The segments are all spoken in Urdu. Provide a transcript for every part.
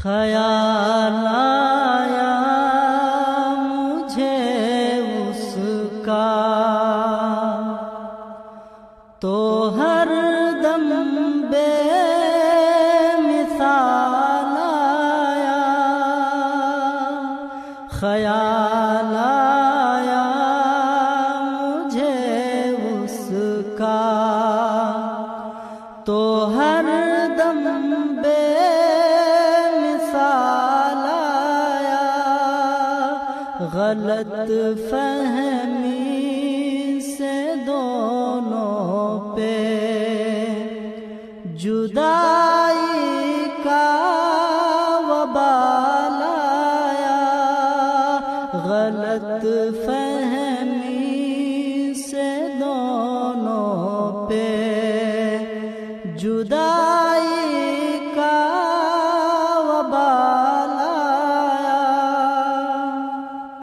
خیال آیا مجھے اس کا تو ہر دم بے مثال آیا، خیال آیا مجھے اس کا تو ہر دم بے مثال آیا، غلط فہمی سے دونوں پہ جدائی کا وبال آیا، غلط فہمی سے دونوں پہ جدائی کا وبال آیا۔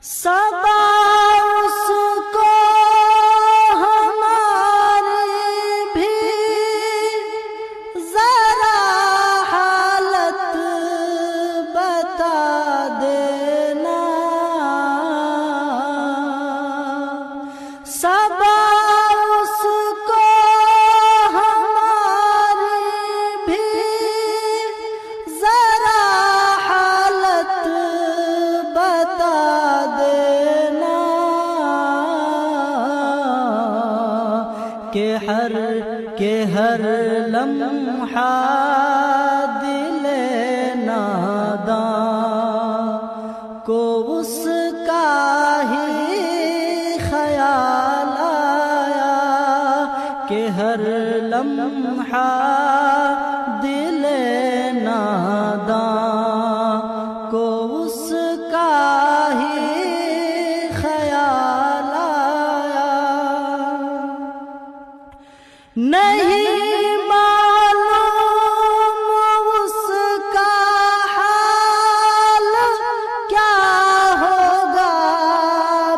صبا اس کو ہماری بھی ذرا حالت بتا دینا، صبا اس کو کہ ہر لمحہ دل ناداں کو اس کا ہی خیال آیا، کہ ہر لمحہ دل ناداں کو اس کا ہی خیال آیا۔ نہیں معلوم اس کا حال کیا ہوگا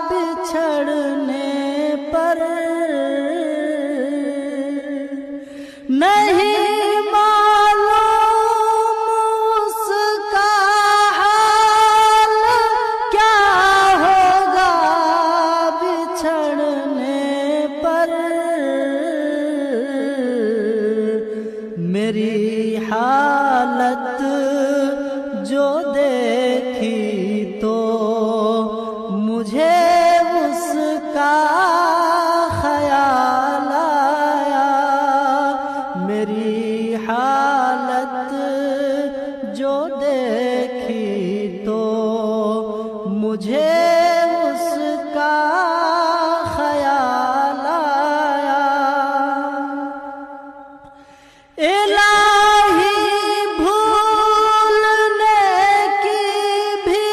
بچھڑنے پر، نہیں معلوم اس کا حال کیا ہوگا بچھڑنے پر، میری حالت جو دیکھی تو مجھے اس کا خیال آیا، میری حالت جو دیکھی تو مجھے اس کا خیال آیا۔ الہی بھولنے کی بھی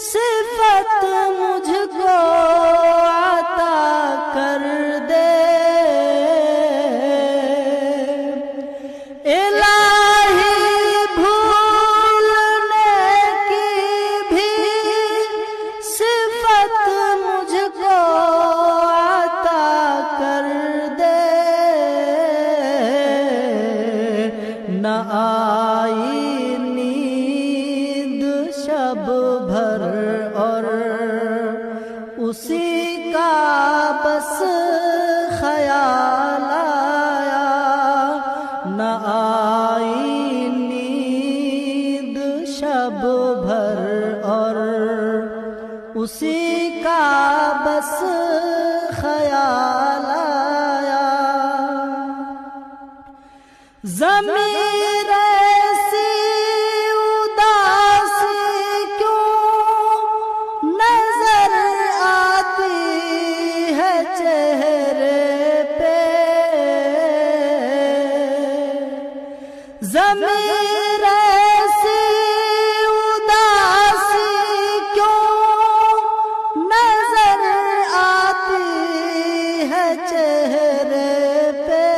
صفت مجھ کو عطا کر دے، الہی بھولنے کی بھی صفت مجھ کو عطا کر دے، نہ آئی نیند شب بھر اور اسی کا بس خیال آیا، نہ آئی نیند شب بھر اور اسی کا بس خیال آیا۔ ضمیر ایسی اداسی کیوں نظر آتی ہے چہرے پہ، ضمیر ایسی اداسی کیوں نظر آتی ہے چہرے پہ،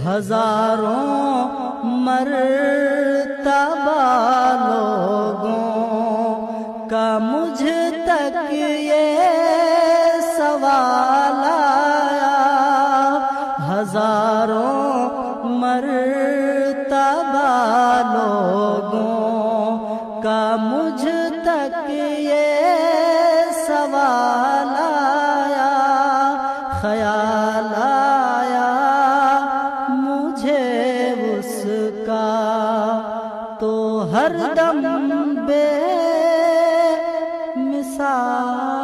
ہزاروں مرتبہ لوگوں کا مجھ تک یہ سوال آیا، ہزاروں مرتبہ مرتبہ لوگوں کا مجھ تک یہ سوال آیا، خیال آیا مجھے اس کا، تو ہر دم بے مثال